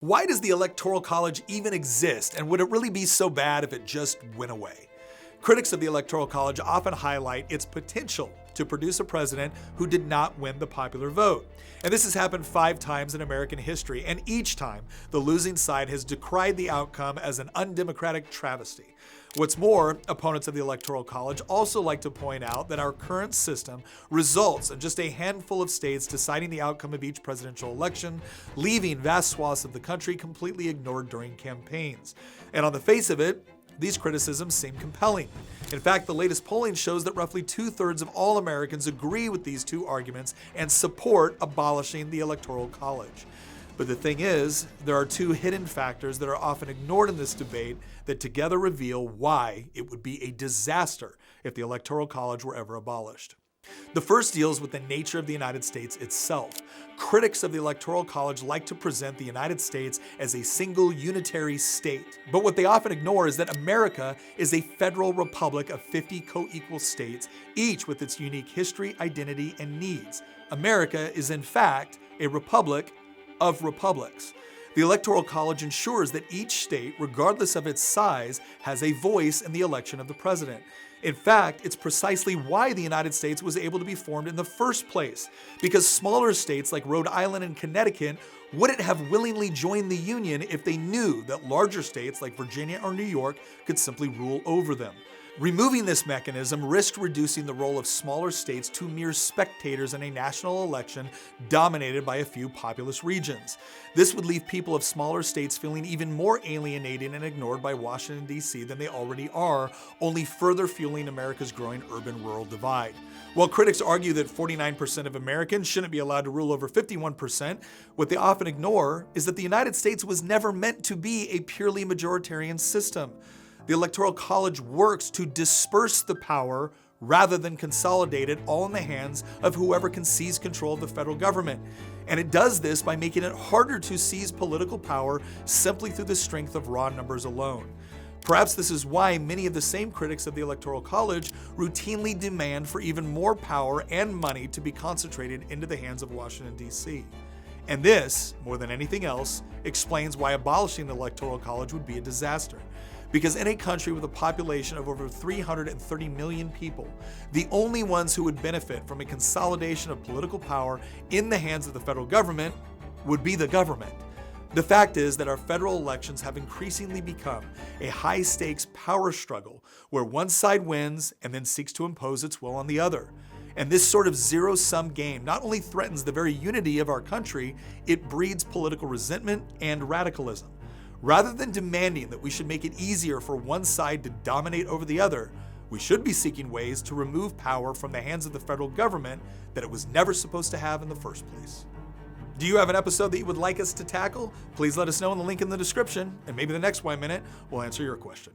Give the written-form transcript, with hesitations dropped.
Why does the Electoral College even exist, and would it really be so bad if it just went away? Critics of the Electoral College often highlight its potential to produce a president who did not win the popular vote. And this has happened 5 times in American history, and each time the losing side has decried the outcome as an undemocratic travesty. What's more, opponents of the Electoral College also like to point out that our current system results in just a handful of states deciding the outcome of each presidential election, leaving vast swaths of the country completely ignored during campaigns. And on the face of it, these criticisms seem compelling. In fact, the latest polling shows that roughly 2/3 of all Americans agree with these two arguments and support abolishing the Electoral College. But the thing is, there are 2 hidden factors that are often ignored in this debate that together reveal why it would be a disaster if the Electoral College were ever abolished. The first deals with the nature of the United States itself. Critics of the Electoral College like to present the United States as a single unitary state. But what they often ignore is that America is a federal republic of 50 co-equal states, each with its unique history, identity, and needs. America is in fact a republic of republics. The Electoral College ensures that each state, regardless of its size, has a voice in the election of the president. In fact, it's precisely why the United States was able to be formed in the first place, because smaller states like Rhode Island and Connecticut wouldn't have willingly joined the Union if they knew that larger states like Virginia or New York could simply rule over them. Removing this mechanism risked reducing the role of smaller states to mere spectators in a national election dominated by a few populous regions. This would leave people of smaller states feeling even more alienated and ignored by Washington, D.C. than they already are, only further fueling America's growing urban-rural divide. While critics argue that 49% of Americans shouldn't be allowed to rule over 51%, what they often ignore is that the United States was never meant to be a purely majoritarian system. The Electoral College works to disperse the power rather than consolidate it all in the hands of whoever can seize control of the federal government. And it does this by making it harder to seize political power simply through the strength of raw numbers alone. Perhaps this is why many of the same critics of the Electoral College routinely demand for even more power and money to be concentrated into the hands of Washington, D.C. And this, more than anything else, explains why abolishing the Electoral College would be a disaster. Because in a country with a population of over 330 million people, the only ones who would benefit from a consolidation of political power in the hands of the federal government would be the government. The fact is that our federal elections have increasingly become a high-stakes power struggle where one side wins and then seeks to impose its will on the other. And this sort of zero-sum game not only threatens the very unity of our country, it breeds political resentment and radicalism. Rather than demanding that we should make it easier for one side to dominate over the other, we should be seeking ways to remove power from the hands of the federal government that it was never supposed to have in the first place. Do you have an episode that you would like us to tackle? Please let us know in the link in the description, and maybe the next 1 minute will answer your question.